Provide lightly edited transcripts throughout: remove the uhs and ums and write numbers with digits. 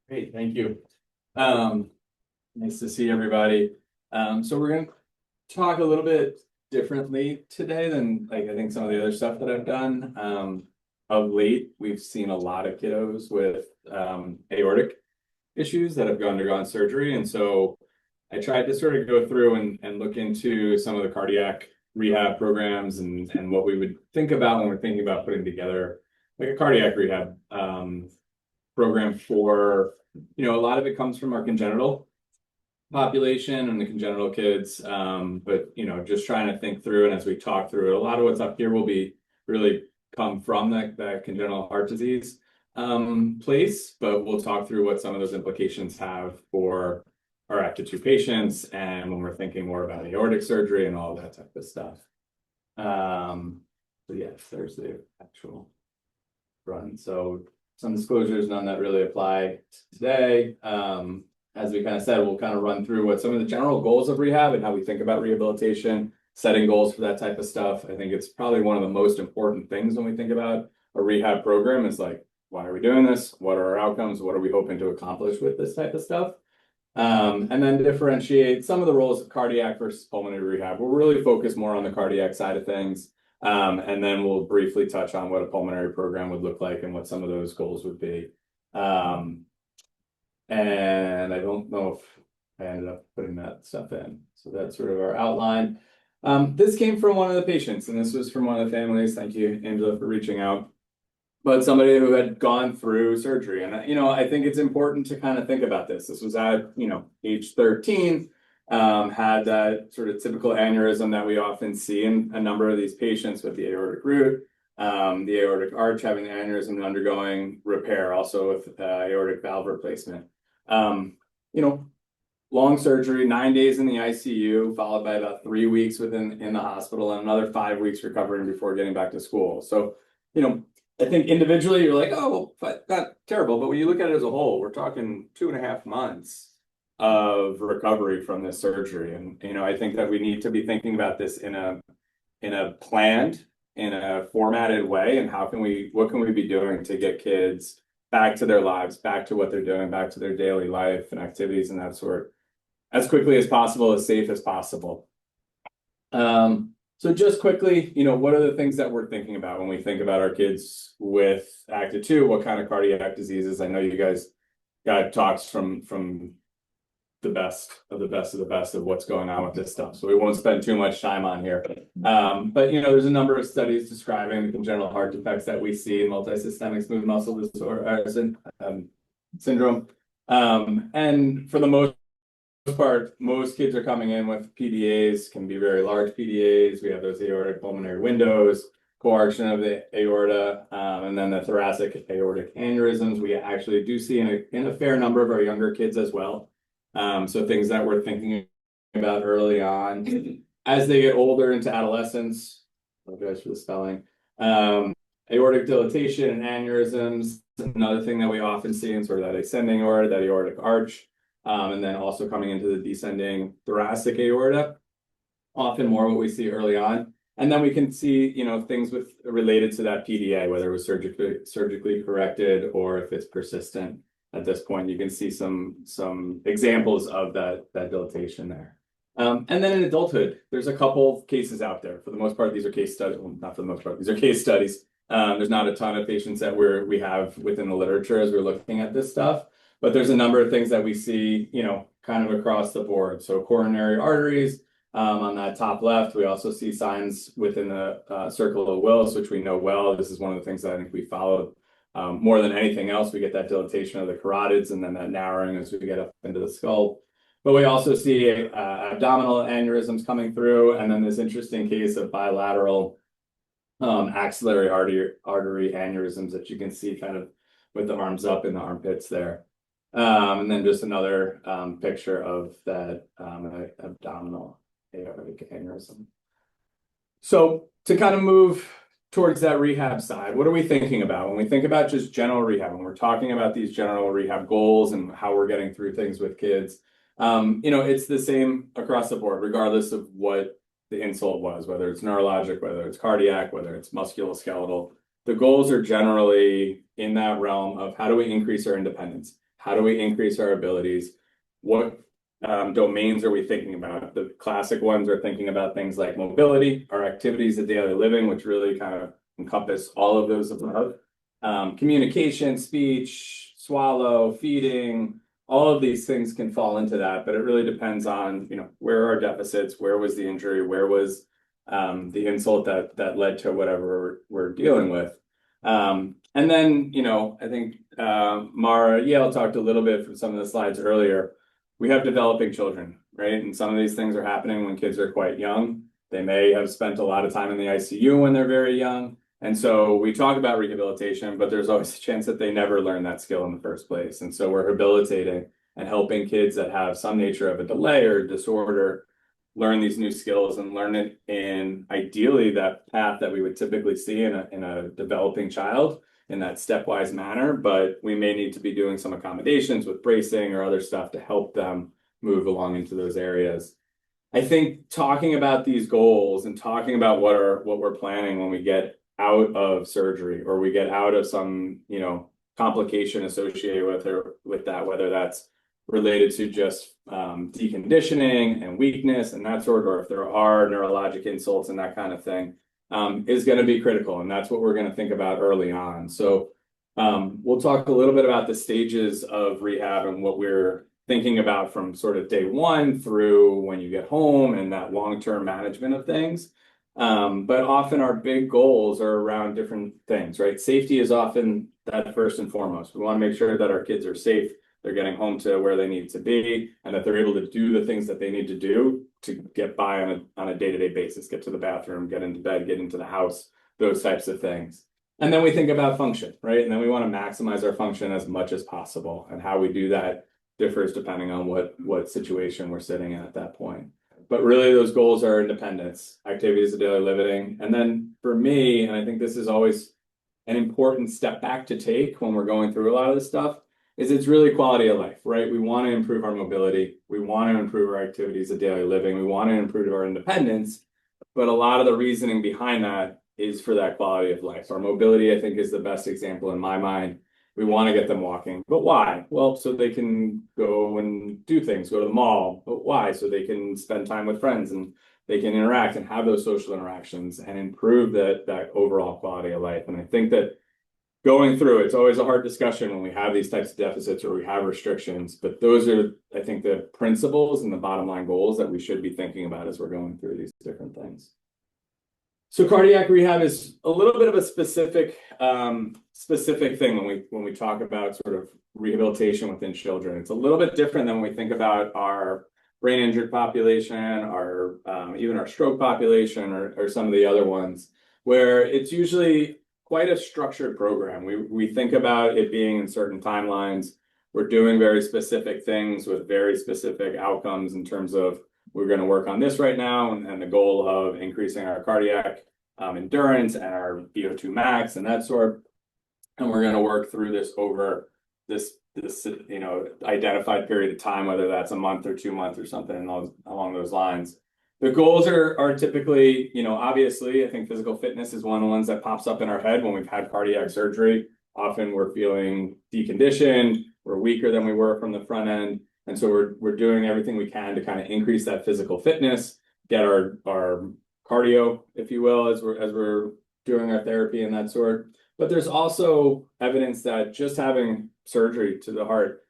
Great, thank you. Nice to see everybody. So we're gonna talk a little bit differently today than I think some of the other stuff that I've done. Of late, we've seen a lot of kiddos with aortic issues that have undergone surgery, and so I tried to sort of go through and look into some of the cardiac rehab programs and what we would think about when we're thinking about putting together like a cardiac rehab program for, a lot of it comes from our congenital population and the congenital kids. But, just trying to think through, and as we talk through it, a lot of what's up here will be really come from that congenital heart disease place, but we'll talk through what some of those implications have for our active two patients and when we're thinking more about aortic surgery and all that type of stuff. So yes, there's the actual run. So some disclosures, none that really apply today. As we kind of said, we'll kind of run through what some of the general goals of rehab and how we think about rehabilitation, setting goals for that type of stuff. I think it's probably one of the most important things when we think about a rehab program is like, why are we doing this? What are our outcomes? What are we hoping to accomplish with this type of stuff? And then differentiate some of the roles of cardiac versus pulmonary rehab. We'll really focus more on the cardiac side of things. And then we'll briefly touch on what a pulmonary program would look like and what some of those goals would be. And I don't know if I ended up putting that stuff in. So that's sort of our outline. This came from one of the patients, and this was from one of the families. Thank you, Angela, for reaching out. But somebody who had gone through surgery. And, I think it's important to kind of think about this. This was at, age 13. Had that sort of typical aneurysm that we often see in a number of these patients with the aortic root, the aortic arch having the aneurysm and undergoing repair, also with aortic valve replacement. Long surgery, 9 days in the ICU, followed by about 3 weeks in the hospital, and another 5 weeks recovering before getting back to school. So, I think individually you're like, oh, well, not terrible. But when you look at it as a whole, we're talking 2.5 months of recovery from this surgery. And, I think that we need to be thinking about this in a planned, in a formatted way. And what can we be doing to get kids back to their lives, back to what they're doing, back to their daily life and activities and that sort, as quickly as possible, as safe as possible. So just quickly, what are the things that we're thinking about when we think about our kids with active two? What kind of cardiac diseases? I know you guys got talks from the best of the best of the best of what's going on with this stuff. So we won't spend too much time on here. But there's a number of studies describing the congenital heart defects that we see in multisystemic smooth muscle disorder syndrome. And for the most part, most kids are coming in with PDAs, can be very large PDAs. We have those aortic pulmonary windows, coarction of the aorta, and then the thoracic aortic aneurysms. We actually do see in a fair number of our younger kids as well. So things that we're thinking about early on. As they get older into adolescence, apologize for the spelling, aortic dilatation and aneurysms, another thing that we often see in sort of that ascending aorta, that aortic arch. And then also coming into the descending thoracic aorta, often more what we see early on. And then we can see, things related to that PDA, whether it was surgically corrected or if it's persistent at this point. You can see some examples of that dilatation there. And then in adulthood, there's a couple cases out there. For the most part, these are case studies. Well, not for the most part, these are case studies. There's not a ton of patients that we have within the literature as we're looking at this stuff. But there's a number of things that we see, kind of across the board. So coronary arteries, on that top left, we also see signs within the circle of Willis, which we know well. This is one of the things that I think we followed more than anything else. We get that dilatation of the carotids and then that narrowing as we get up into the skull. But we also see abdominal aneurysms coming through, and then this interesting case of bilateral axillary artery aneurysms that you can see kind of with the arms up in the armpits there. And then just another picture of that abdominal aortic aneurysm. So to kind of move towards that rehab side, what are we thinking about when we think about just general rehab, when we're talking about these general rehab goals and how we're getting through things with kids? It's the same across the board, regardless of what the insult was, whether it's neurologic, whether it's cardiac, whether it's musculoskeletal. The goals are generally in that realm of how do we increase our independence? How do we increase our abilities? What domains are we thinking about? The classic ones are thinking about things like mobility, our activities of daily living, which really kind of encompass all of those above. Communication, speech, swallow, feeding, all of these things can fall into that, but it really depends on, where are our deficits, where was the injury, where was the insult that led to whatever we're dealing with. And then, I think Mara Yale talked a little bit from some of the slides earlier. We have developing children, right? And some of these things are happening when kids are quite young. They may have spent a lot of time in the ICU when they're very young. And so we talk about rehabilitation, but there's always a chance that they never learn that skill in the first place. And so we're rehabilitating and helping kids that have some nature of a delay or disorder learn these new skills and learn it in ideally that path that we would typically see in a developing child in that stepwise manner, but we may need to be doing some accommodations with bracing or other stuff to help them move along into those areas. I think talking about these goals and talking about what we're planning when we get out of surgery or we get out of some, complication associated with that, whether that's related to just deconditioning and weakness and that sort, or if there are neurologic insults and that kind of thing, is going to be critical. And that's what we're going to think about early on. So we'll talk a little bit about the stages of rehab and what we're thinking about from sort of day one through when you get home and that long-term management of things. But often our big goals are around different things, right? Safety is often that first and foremost. We want to make sure that our kids are safe, they're getting home to where they need to be, and that they're able to do the things that they need to do to get by on a day-to-day basis, get to the bathroom, get into bed, get into the house, those types of things. And then we think about function, right? And then we want to maximize our function as much as possible. And how we do that differs depending on what situation we're sitting in at that point. But really those goals are independence, activities of daily living. And then for me, and I think this is always an important step back to take when we're going through a lot of this stuff, is it's really quality of life, right? We want to improve our mobility. We want to improve our activities of daily living. We want to improve our independence. But a lot of the reasoning behind that is for that quality of life. Our mobility, I think, is the best example in my mind. We want to get them walking. But why? Well, so they can go and do things, go to the mall. But why? So they can spend time with friends and they can interact and have those social interactions and improve that overall quality of life. And I think that going through, it's always a hard discussion when we have these types of deficits or we have restrictions, but those are, I think, the principles and the bottom line goals that we should be thinking about as we're going through these different things. So cardiac rehab is a little bit of a specific thing when we talk about sort of rehabilitation within children. It's a little bit different than when we think about our brain injured population, our even our stroke population, or some of the other ones, where it's usually quite a structured program. We think about it being in certain timelines. We're doing very specific things with very specific outcomes in terms of we're going to work on this right now, and the goal of increasing our cardiac endurance and our VO2 max and that sort. And we're going to work through this over this identified period of time, whether that's a month or 2 months or something along those lines. The goals are typically, obviously, I think physical fitness is one of the ones that pops up in our head when we've had cardiac surgery. Often we're feeling deconditioned, we're weaker than we were from the front end. And so we're doing everything we can to kind of increase that physical fitness, get our cardio, if you will, as we're doing our therapy and that sort. But there's also evidence that just having surgery to the heart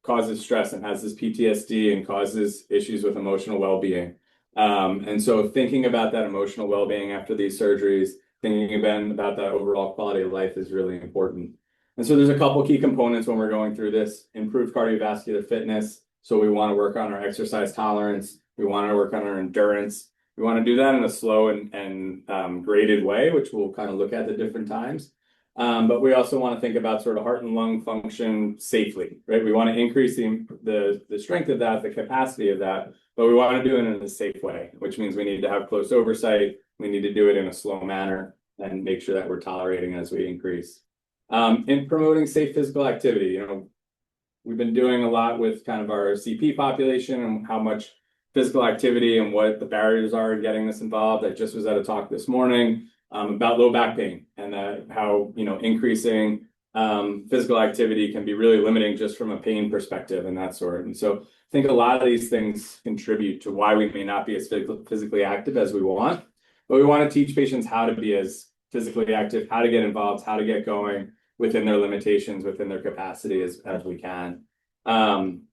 causes stress and has this PTSD and causes issues with emotional well-being. And so thinking about that emotional well-being after these surgeries, thinking again about that overall quality of life is really important. And so there's a couple key components when we're going through this: improved cardiovascular fitness. So we want to work on our exercise tolerance. We want to work on our endurance. We want to do that in a slow and graded way, which we'll kind of look at different times. But we also want to think about sort of heart and lung function safely, right? We want to increase the strength of that, the capacity of that, but we want to do it in a safe way, which means we need to have close oversight. We need to do it in a slow manner and make sure that we're tolerating as we increase. In promoting safe physical activity, we've been doing a lot with kind of our CP population and how much physical activity and what the barriers are in getting this involved. I just was at a talk this morning about low back pain and how increasing physical activity can be really limiting just from a pain perspective and that sort. And so I think a lot of these things contribute to why we may not be as physically active as we want, but we want to teach patients how to be as physically active, how to get involved, how to get going within their limitations, within their capacity as we can. And,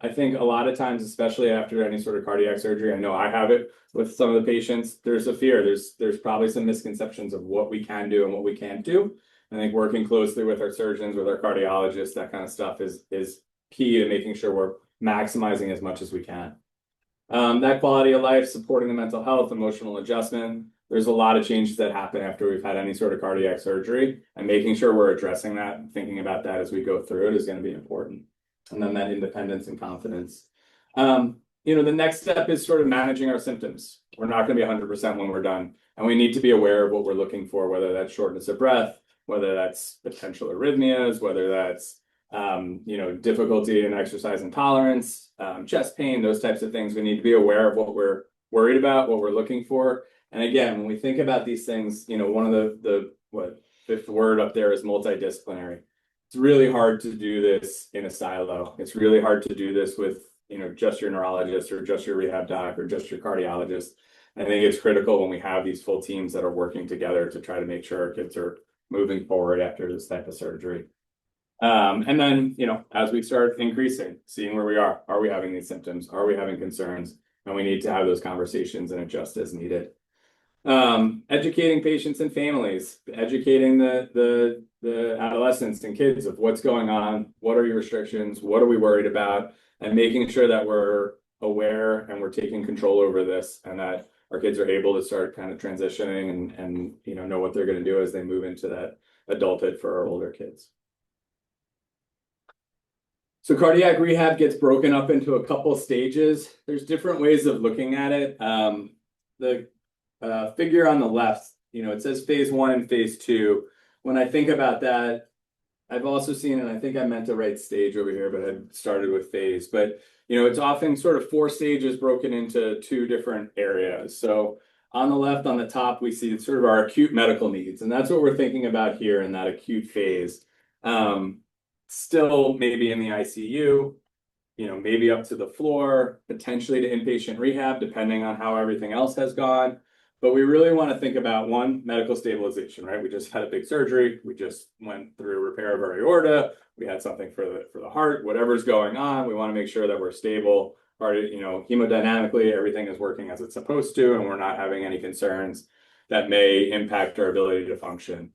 I think a lot of times, especially after any sort of cardiac surgery, I know I have it with some of the patients, there's a fear. There's probably some misconceptions of what we can do and what we can't do. I think working closely with our surgeons, with our cardiologists, that kind of stuff is key to making sure we're maximizing as much as we can. That quality of life, supporting the mental health, emotional adjustment. There's a lot of changes that happen after we've had any sort of cardiac surgery, and making sure we're addressing that and thinking about that as we go through it is going to be important. And then that independence and confidence. The next step is sort of managing our symptoms. We're not going to be 100% when we're done, and we need to be aware of what we're looking for, whether that's shortness of breath, whether that's potential arrhythmias, whether that's difficulty in exercise intolerance, chest pain, those types of things. We need to be aware of what we're worried about, what we're looking for. And again, when we think about these things, one of the fifth word up there is multidisciplinary. It's really hard to do this in a silo. It's really hard to do this with, just your neurologist or just your rehab doc or just your cardiologist. I think it's critical when we have these full teams that are working together to try to make sure our kids are moving forward after this type of surgery. And then, as we start increasing, seeing where we are we having these symptoms? Are we having concerns? And we need to have those conversations and adjust as needed. Educating patients and families, educating the adolescents and kids of what's going on, what are your restrictions, what are we worried about, and making sure that we're aware and we're taking control over this, and that our kids are able to start kind of transitioning and know what they're going to do as they move into that adulthood for our older kids. So cardiac rehab gets broken up into a couple stages. There's different ways of looking at it. The figure on the left, it says phase 1 and phase 2. When I think about that, I've also seen, and I think I meant to write stage over here, but I started with phase. But, it's often sort of 4 stages broken into 2 different areas. So on the left, on the top, we see sort of our acute medical needs. And that's what we're thinking about here in that acute phase. Still maybe in the ICU, maybe up to the floor, potentially to inpatient rehab, depending on how everything else has gone. But we really want to think about, one, medical stabilization, right? We just had a big surgery. We just went through repair of our aorta. We had something for the heart, whatever's going on. We want to make sure that we're stable. Hemodynamically, everything is working as it's supposed to, and we're not having any concerns that may impact our ability to function.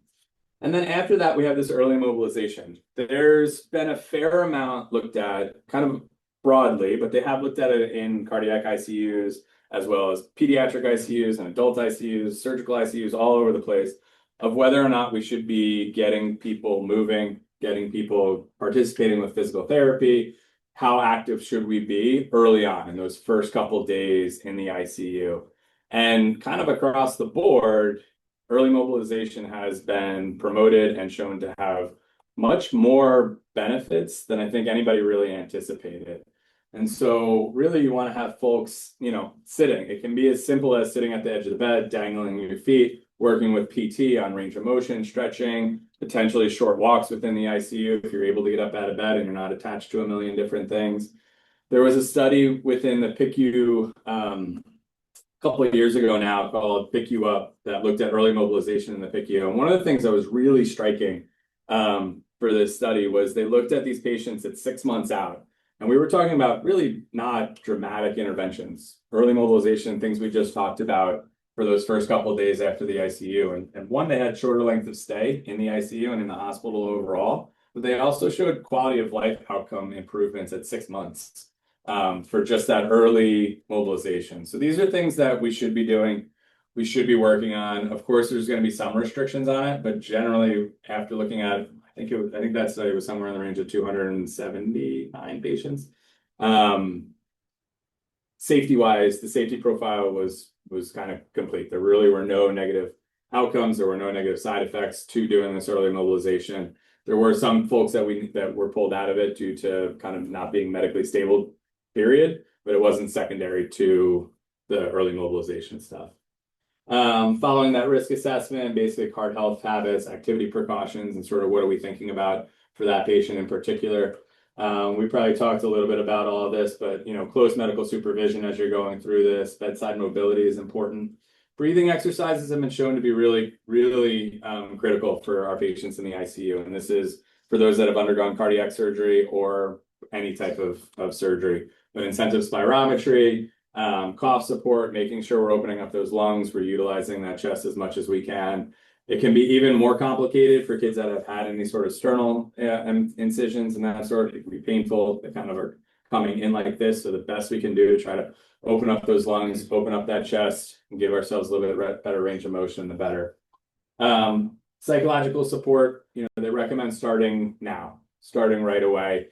And then after that, we have this early mobilization. There's been a fair amount looked at kind of broadly, but they have looked at it in cardiac ICUs, as well as pediatric ICUs and adult ICUs, surgical ICUs, all over the place, of whether or not we should be getting people moving, getting people participating with physical therapy. How active should we be early on in those first couple days in the ICU? And kind of across the board, early mobilization has been promoted and shown to have much more benefits than I think anybody really anticipated. And so really you want to have folks, sitting. It can be as simple as sitting at the edge of the bed, dangling your feet, working with PT on range of motion, stretching, potentially short walks within the ICU if you're able to get up out of bed and you're not attached to a million different things. There was a study within the PICU couple of years ago now called PICU Up that looked at early mobilization in the PICU. And one of the things that was really striking for this study was they looked at these patients at 6 months out. And we were talking about really not dramatic interventions, early mobilization, things we just talked about for those first couple of days after the ICU. And one, they had shorter length of stay in the ICU and in the hospital overall, but they also showed quality of life outcome improvements at 6 months. For just that early mobilization. So these are things that we should be doing, we should be working on. Of course, there's going to be some restrictions on it, but generally, after looking at, I think that study was somewhere in the range of 279 patients. Safety-wise, the safety profile was kind of complete. There really were no negative outcomes. There were no negative side effects to doing this early mobilization. There were some folks that were pulled out of it due to kind of not being medically stable, period, but it wasn't secondary to the early mobilization stuff. Following that risk assessment, basic heart health habits, activity precautions, and sort of what are we thinking about for that patient in particular. We probably talked a little bit about all of this, but close medical supervision as you're going through this. Bedside mobility is important. Breathing exercises have been shown to be really, really critical for our patients in the ICU. And this is for those that have undergone cardiac surgery or any type of surgery. But intensive spirometry, cough support, making sure we're opening up those lungs, we're utilizing that chest as much as we can. It can be even more complicated for kids that have had any sort of sternal incisions and that sort. It can be painful. They kind of are coming in like this. So the best we can do to try to open up those lungs, open up that chest, and give ourselves a little bit better range of motion, the better. Psychological support, they recommend starting now, starting right away,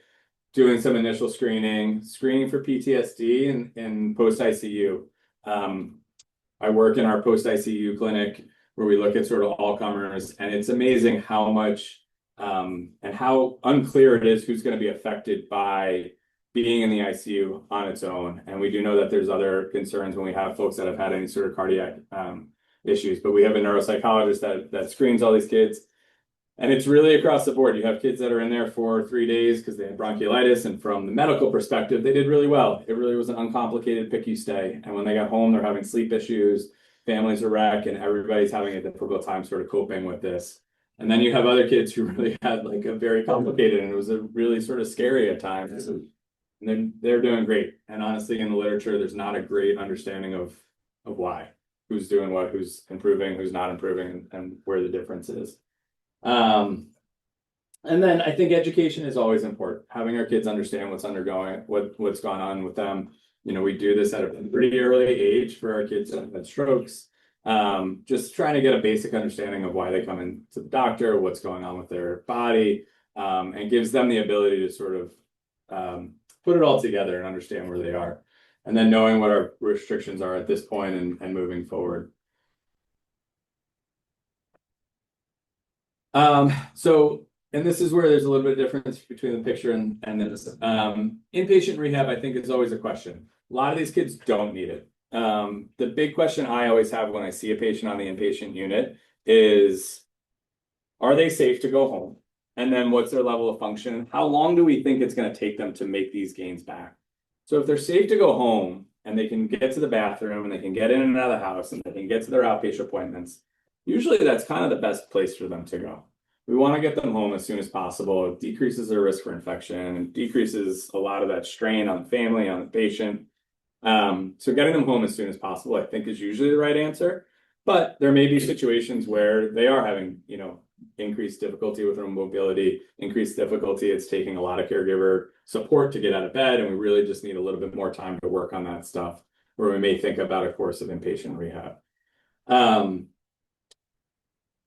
doing some initial screening for PTSD and post-ICU. I work in our post-ICU clinic where we look at sort of all comers, and it's amazing how much and how unclear it is who's going to be affected by being in the ICU on its own. And we do know that there's other concerns when we have folks that have had any sort of cardiac issues, but we have a neuropsychologist that screens all these kids. And it's really across the board. You have kids that are in there for 3 days because they had bronchiolitis, and from the medical perspective, they did really well. It really was an uncomplicated PICU stay. And when they got home, they're having sleep issues, families are wrecked, and everybody's having a difficult time sort of coping with this. And then you have other kids who really had like a very complicated, and it was a really sort of scary at times. And they're doing great. And honestly, in the literature, there's not a great understanding of why, who's doing what, who's improving, who's not improving, and where the difference is. And then I think education is always important. Having our kids understand what's what's gone on with them. We do this at a pretty early age for our kids that have had strokes. Just trying to get a basic understanding of why they come into the doctor, what's going on with their body, and gives them the ability to sort of put it all together and understand where they are. And then knowing what our restrictions are at this point and moving forward. And this is where there's a little bit of difference between the picture and this. Inpatient rehab, I think, is always a question. A lot of these kids don't need it. The big question I always have when I see a patient on the inpatient unit is, are they safe to go home? And then what's their level of function? How long do we think it's going to take them to make these gains back? So if they're safe to go home and they can get to the bathroom and they can get in and out of the house and they can get to their outpatient appointments, usually that's kind of the best place for them to go. We want to get them home as soon as possible. It decreases their risk for infection and decreases a lot of that strain on the family, on the patient. So getting them home as soon as possible, I think, is usually the right answer. But there may be situations where they are having, increased difficulty with their mobility, increased difficulty. It's taking a lot of caregiver support to get out of bed, and we really just need a little bit more time to work on that stuff, where we may think about a course of inpatient rehab.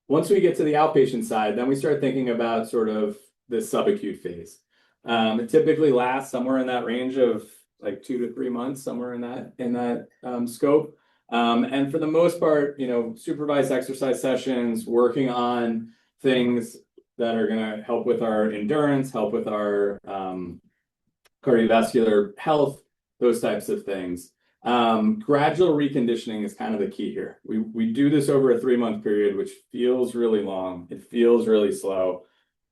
Once we get to the outpatient side, then we start thinking about sort of the subacute phase. It typically lasts somewhere in that range of like 2 to 3 months, somewhere in that scope. And for the most part, supervised exercise sessions, working on things that are going to help with our endurance, help with our cardiovascular health, those types of things. Gradual reconditioning is kind of the key here. We do this over a 3-month period, which feels really long. It feels really slow.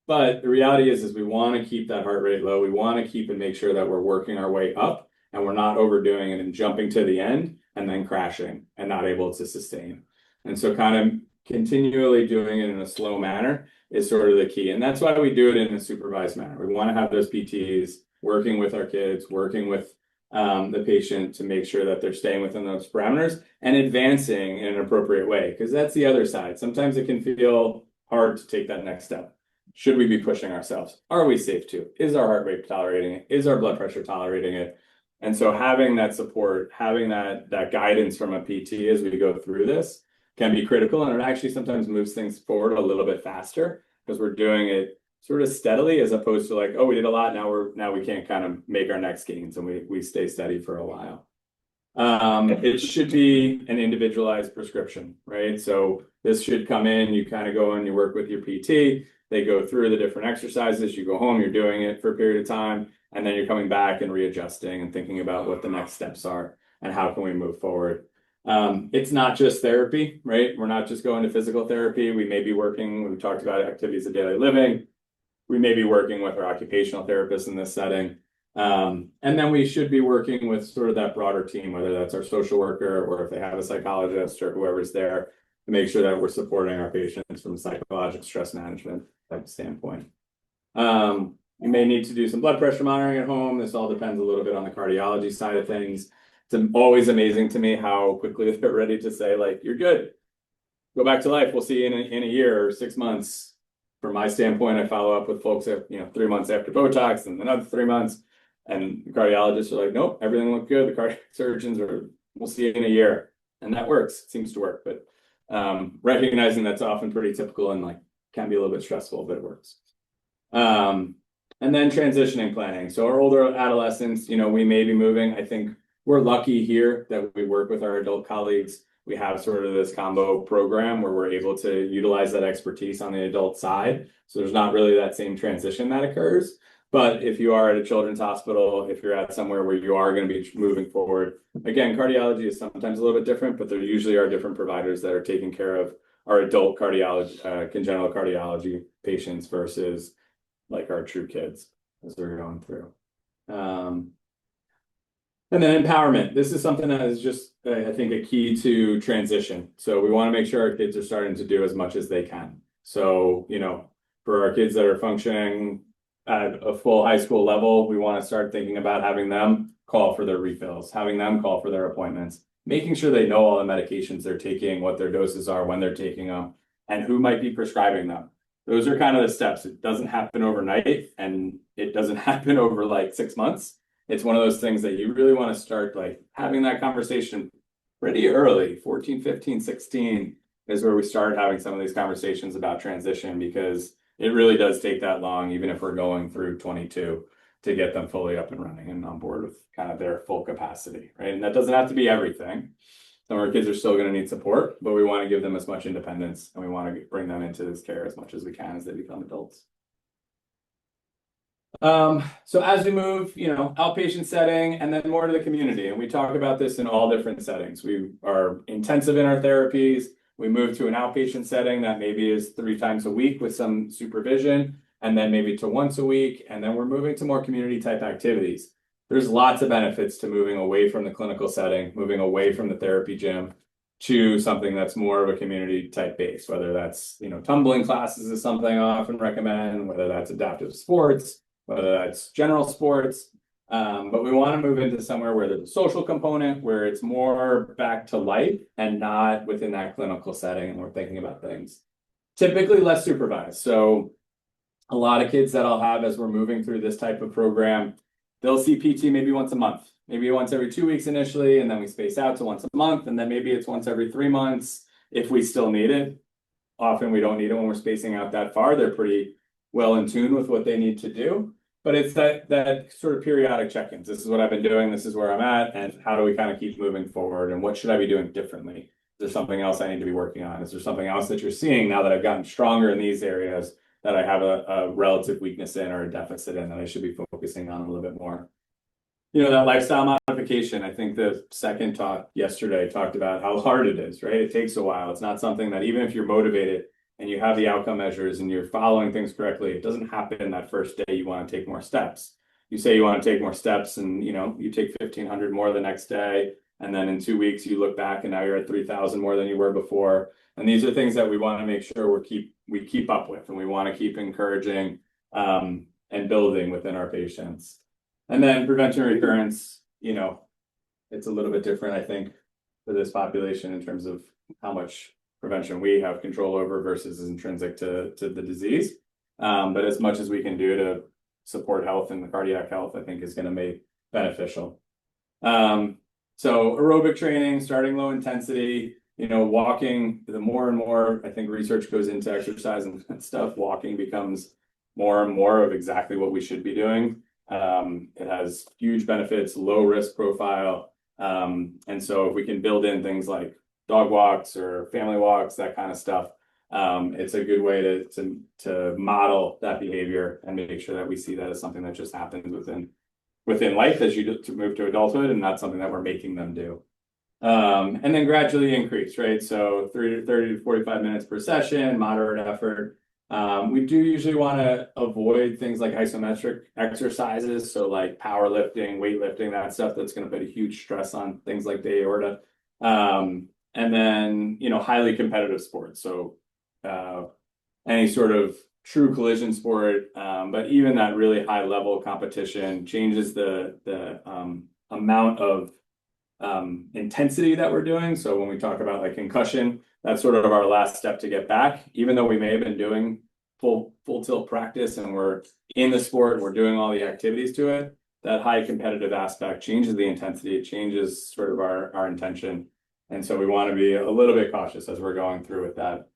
But the reality is we want to keep that heart rate low. We want to keep and make sure that we're working our way up and we're not overdoing it and jumping to the end and then crashing and not able to sustain. And so kind of continually doing it in a slow manner is sort of the key. And that's why we do it in a supervised manner. We want to have those PTs working with our kids, working with the patient to make sure that they're staying within those parameters and advancing in an appropriate way. Because that's the other side. Sometimes it can feel hard to take that next step. Should we be pushing ourselves? Are we safe to? Is our heart rate tolerating it? Is our blood pressure tolerating it? And so having that support, having that guidance from a PT as we go through this can be critical. And it actually sometimes moves things forward a little bit faster because we're doing it sort of steadily, as opposed to like, oh, we did a lot, now we can't kind of make our next gains, and we stay steady for a while. It should be an individualized prescription, right? So this should come in, you kind of go in, you work with your PT, they go through the different exercises, you go home, you're doing it for a period of time, and then you're coming back and readjusting and thinking about what the next steps are and how can we move forward. It's not just therapy, right? We're not just going to physical therapy. We may be working, we talked about activities of daily living. We may be working with our occupational therapist in this setting. And then we should be working with sort of that broader team, whether that's our social worker or if they have a psychologist or whoever's there, to make sure that we're supporting our patients from a psychological stress management type of standpoint. You may need to do some blood pressure monitoring at home. This all depends a little bit on the cardiology side of things. It's always amazing to me how quickly they're ready to say, like, you're good. Go back to life. We'll see you in a year or 6 months. From my standpoint, I follow up with folks at 3 months after Botox and another 3 months. And the cardiologists are like, nope, everything looked good. The cardiac surgeons are, we'll see you in a year. And that works. It seems to work. But recognizing that's often pretty typical and like can be a little bit stressful, but it works. And then transitioning planning. So our older adolescents, we may be moving. I think we're lucky here that we work with our adult colleagues. We have sort of this combo program where we're able to utilize that expertise on the adult side. So there's not really that same transition that occurs. But if you are at a children's hospital, if you're at somewhere where you are going to be moving forward, again, cardiology is sometimes a little bit different, but there usually are different providers that are taking care of our adult cardiology, congenital cardiology patients versus like our true kids as they're going through. And then empowerment. This is something that is just, I think, a key to transition. So we want to make sure our kids are starting to do as much as they can. So, for our kids that are functioning at a full high school level, we want to start thinking about having them call for their refills, having them call for their appointments, making sure they know all the medications they're taking, what their doses are, when they're taking them, and who might be prescribing them. Those are kind of the steps. It doesn't happen overnight, and it doesn't happen over like 6 months. It's one of those things that you really want to start like having that conversation pretty early. 14, 15, 16 is where we start having some of these conversations about transition, because it really does take that long, even if we're going through 22, to get them fully up and running and on board with kind of their full capacity, right? And that doesn't have to be everything. Some of our kids are still going to need support, but we want to give them as much independence, and we want to bring them into this care as much as we can as they become adults. So as we move, outpatient setting and then more to the community, and we talk about this in all different settings. We are intensive in our therapies. We move to an outpatient setting that maybe is 3 times a week with some supervision, and then maybe to once a week. And then we're moving to more community type activities. There's lots of benefits to moving away from the clinical setting, moving away from the therapy gym to something that's more of a community type base, whether that's, tumbling classes is something I often recommend, whether that's adaptive sports, whether that's general sports. But we want to move into somewhere where there's a social component, where it's more back to life and not within that clinical setting. And we're thinking about things typically less supervised. So a lot of kids that I'll have as we're moving through this type of program, they'll see PT maybe once a month, maybe once every 2 weeks initially, and then we space out to once a month, and then maybe it's once every 3 months if we still need it. Often we don't need it when we're spacing out that far. They're pretty well in tune with what they need to do. But it's that sort of periodic check-ins. This is what I've been doing, this is where I'm at, and how do we kind of keep moving forward, and what should I be doing differently? Is there something else I need to be working on? Is there something else that you're seeing now that I've gotten stronger in these areas that I have a relative weakness in or a deficit in that I should be focusing on a little bit more? That lifestyle modification, I think the second talk yesterday talked about how hard it is, right? It takes a while. It's not something that even if you're motivated and you have the outcome measures and you're following things correctly, it doesn't happen that first day you want to take more steps. You say you want to take more steps and, you take 1,500 more the next day. And then in 2 weeks, you look back and now you're at 3,000 more than you were before. And these are things that we want to make sure we keep up with, and we want to keep encouraging and building within our patients. And then prevention recurrence, it's a little bit different, I think, for this population in terms of how much prevention we have control over versus is intrinsic to the disease. But as much as we can do to support health and the cardiac health, I think is going to be beneficial. So aerobic training, starting low intensity, walking, the more and more, I think research goes into exercise and stuff, walking becomes more and more of exactly what we should be doing. It has huge benefits, low risk profile. And so if we can build in things like dog walks or family walks, that kind of stuff, it's a good way to model that behavior and make sure that we see that as something that just happens within life as you move to adulthood, and not something that we're making them do. And then gradually increase, right? So 30 to 45 minutes per session, moderate effort. We do usually want to avoid things like isometric exercises. So like powerlifting, weightlifting, that stuff that's going to put a huge stress on things like the aorta. And then, highly competitive sports. So any sort of true collision sport, but even that really high level competition changes the amount of intensity that we're doing. So when we talk about like concussion, that's sort of our last step to get back. Even though we may have been doing full tilt practice and we're in the sport and we're doing all the activities to it, that high competitive aspect changes the intensity. It changes sort of our intention. And so we want to be a little bit cautious as we're going through with that.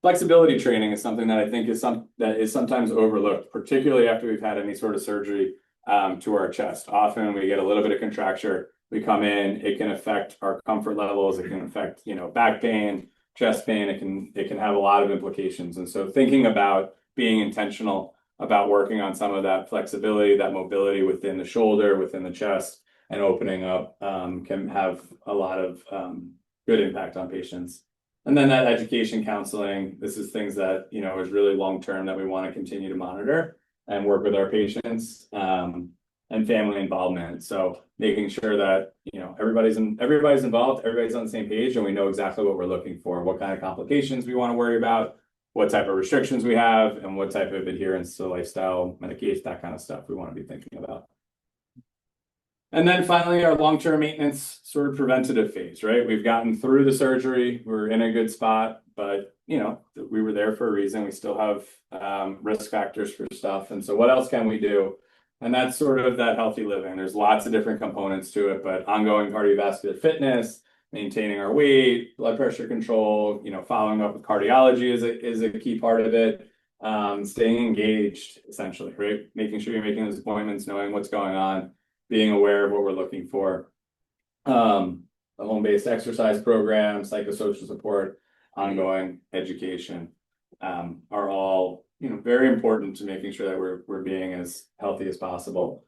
Flexibility training is something that I think is sometimes overlooked, particularly after we've had any sort of surgery to our chest. Often we get a little bit of contracture. We come in, it can affect our comfort levels. It can affect, back pain, chest pain. It can have a lot of implications. And so thinking about being intentional about working on some of that flexibility, that mobility within the shoulder, within the chest, and opening up can have a lot of good impact on patients. And then that education counseling, this is things that, is really long-term that we want to continue to monitor and work with our patients, and family involvement. So making sure that, everybody's involved, everybody's on the same page, and we know exactly what we're looking for, what kind of complications we want to worry about, what type of restrictions we have, and what type of adherence to lifestyle, medication, that kind of stuff we want to be thinking about. And then finally, our long-term maintenance sort of preventative phase, right? We've gotten through the surgery. We're in a good spot, but we were there for a reason. We still have risk factors for stuff. And so what else can we do? And that's sort of that healthy living. There's lots of different components to it, but ongoing cardiovascular fitness, maintaining our weight, blood pressure control, following up with cardiology is a key part of it. Staying engaged, essentially, right? Making sure you're making those appointments, knowing what's going on, being aware of what we're looking for. A home-based exercise program, psychosocial support, ongoing education are all very important to making sure that we're being as healthy as possible.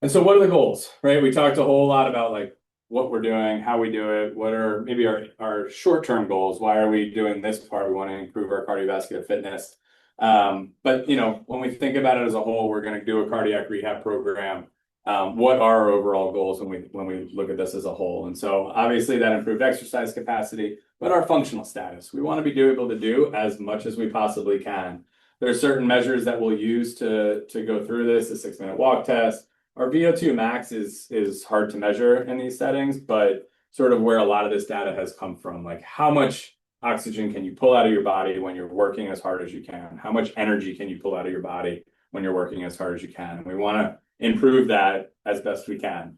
And so what are the goals, right? We talked a whole lot about like what we're doing, how we do it, what are maybe our short-term goals. Why are we doing this part? We want to improve our cardiovascular fitness. But when we think about it as a whole, we're going to do a cardiac rehab program. What are our overall goals when we look at this as a whole? And so obviously that improved exercise capacity, but our functional status. We want to be able to do as much as we possibly can. There are certain measures that we'll use to go through this, the 6-minute walk test. Our VO2 max is hard to measure in these settings, but sort of where a lot of this data has come from, like how much oxygen can you pull out of your body when you're working as hard as you can? How much energy can you pull out of your body when you're working as hard as you can? And we want to improve that as best we can.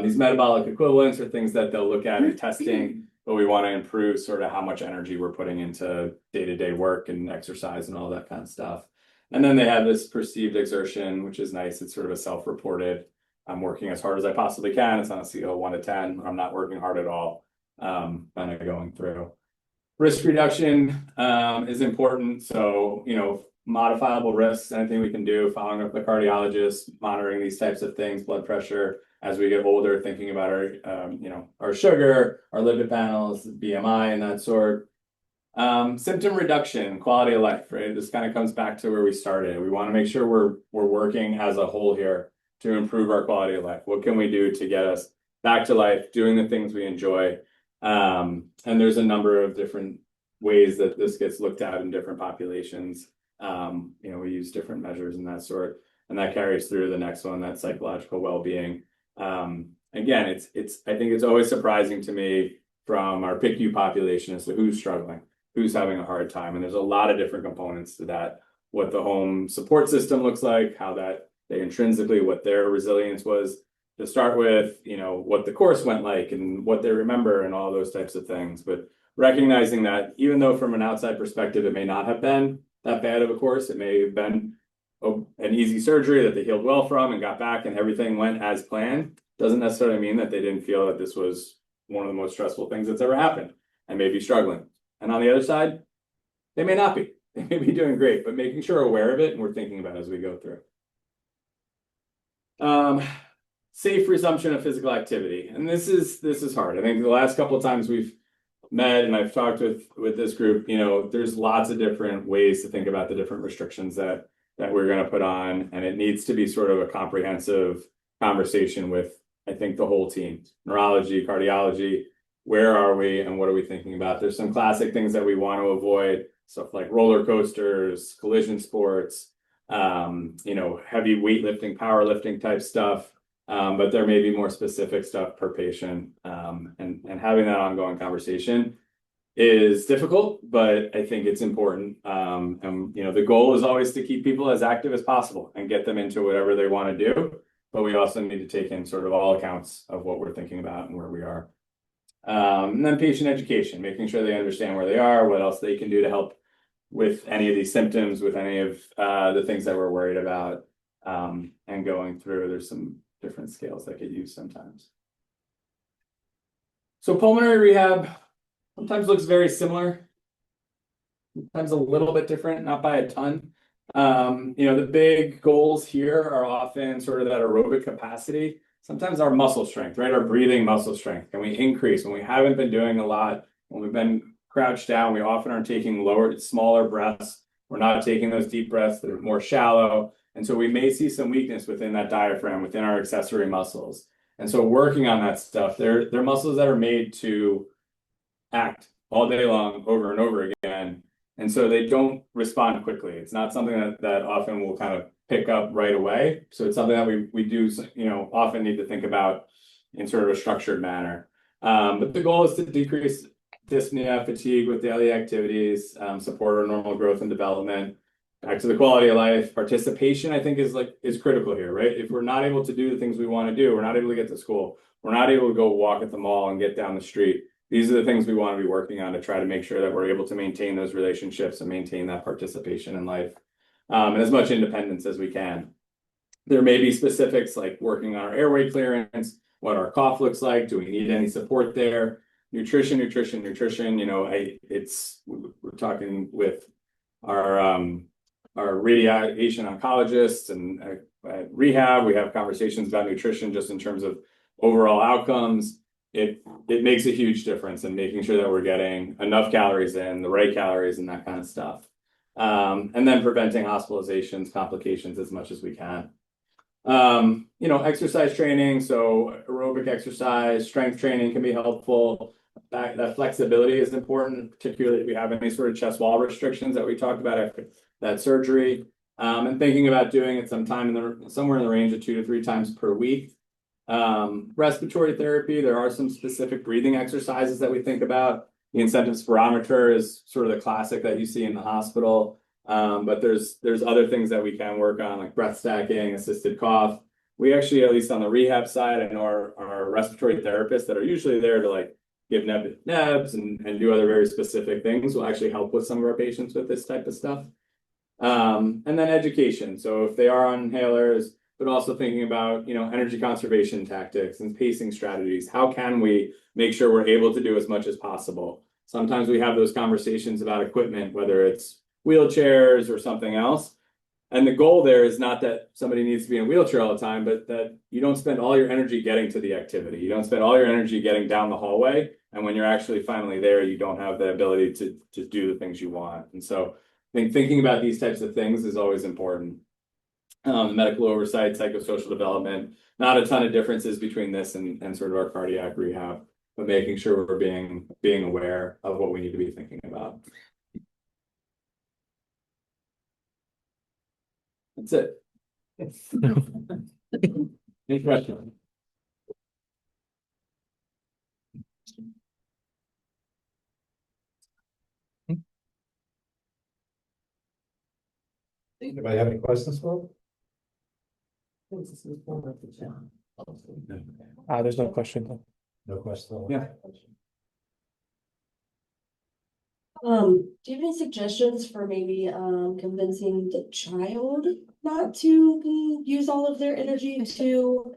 These metabolic equivalents are things that they'll look at in testing, but we want to improve sort of how much energy we're putting into day-to-day work and exercise and all that kind of stuff. And then they have this perceived exertion, which is nice. It's sort of a self-reported, I'm working as hard as I possibly can. It's on a scale of 1 to 10. I'm not working hard at all. Kind of going through. Risk reduction is important. So, modifiable risks, anything we can do, following up with the cardiologist, monitoring these types of things, blood pressure as we get older, thinking about our sugar, our lipid panels, BMI, and that sort. Symptom reduction, quality of life, right? This kind of comes back to where we started. We want to make sure we're working as a whole here to improve our quality of life. What can we do to get us back to life, doing the things we enjoy? And there's a number of different ways that this gets looked at in different populations. We use different measures and that sort, and that carries through the next one, that psychological well-being. Again, I think it's always surprising to me from our PICU population as to who's struggling, who's having a hard time. And there's a lot of different components to that, what the home support system looks like, how that they intrinsically, what their resilience was to start with, what the course went like and what they remember and all those types of things. But recognizing that even though from an outside perspective, it may not have been that bad of a course, it may have been an easy surgery that they healed well from and got back and everything went as planned, doesn't necessarily mean that they didn't feel that this was one of the most stressful things that's ever happened and may be struggling. And on the other side, they may not be. They may be doing great, but making sure we're aware of it and we're thinking about it as we go through. safe resumption of physical activity. And this is hard. I think the last couple of times we've met and I've talked with this group, there's lots of different ways to think about the different restrictions that we're going to put on, and it needs to be sort of a comprehensive conversation with, I think, the whole team, neurology, cardiology. Where are we and what are we thinking about? There's some classic things that we want to avoid, stuff like roller coasters, collision sports, heavy weightlifting, powerlifting type stuff. But there may be more specific stuff per patient. And having that ongoing conversation is difficult, but I think it's important. The goal is always to keep people as active as possible and get them into whatever they want to do. But we also need to take in sort of all accounts of what we're thinking about and where we are. And then patient education, making sure they understand where they are, what else they can do to help with any of these symptoms, with any of the things that we're worried about, and going through. There's some different scales that get used sometimes. So pulmonary rehab sometimes looks very similar, sometimes a little bit different, not by a ton. The big goals here are often sort of that aerobic capacity. Sometimes our muscle strength, right? Our breathing muscle strength. Can we increase when we haven't been doing a lot? When we've been crouched down, we often are taking smaller breaths. We're not taking those deep breaths that are more shallow. And so we may see some weakness within that diaphragm, within our accessory muscles. And so working on that stuff, they're muscles that are made to act all day long, over and over again. And so they don't respond quickly. It's not something that often will kind of pick up right away. So it's something that we do, often need to think about in sort of a structured manner. But the goal is to decrease dyspnea, fatigue with daily activities, support our normal growth and development. Back to the quality of life, participation, I think is critical here, right? If we're not able to do the things we want to do, we're not able to get to school, we're not able to go walk at the mall and get down the street. These are the things we want to be working on to try to make sure that we're able to maintain those relationships and maintain that participation in life, and as much independence as we can. There may be specifics like working on our airway clearance, what our cough looks like, do we need any support there? Nutrition. We're talking with our radiation oncologists and at Rehab, we have conversations about nutrition just in terms of overall outcomes. It makes a huge difference in making sure that we're getting enough calories in, the right calories and that kind of stuff. And then preventing hospitalizations, complications as much as we can. Exercise training, so aerobic exercise, strength training can be helpful. That flexibility is important, particularly if we have any sort of chest wall restrictions that we talked about after that surgery. And thinking about doing it somewhere in the range of 2 to 3 times per week. Respiratory therapy, there are some specific breathing exercises that we think about. The incentive spirometer is sort of the classic that you see in the hospital. But there's other things that we can work on, like breath stacking, assisted cough. We actually, at least on the rehab side, I know our respiratory therapists that are usually there to give nebs and do other very specific things will actually help with some of our patients with this type of stuff. And then education. So if they are on inhalers, but also thinking about, energy conservation tactics and pacing strategies. How can we make sure we're able to do as much as possible? Sometimes we have those conversations about equipment, whether it's wheelchairs or something else. And the goal there is not that somebody needs to be in a wheelchair all the time, but that you don't spend all your energy getting to the activity. You don't spend all your energy getting down the hallway. And when you're actually finally there, you don't have the ability to do the things you want. And so I think thinking about these types of things is always important. Medical oversight, psychosocial development, not a ton of differences between this and sort of our cardiac rehab, but making sure we're being aware of what we need to be thinking about. That's it. Any questions? Anybody have any questions for him? There's no question. No question. Yeah. Do you have any suggestions for maybe convincing the child not to use all of their energy to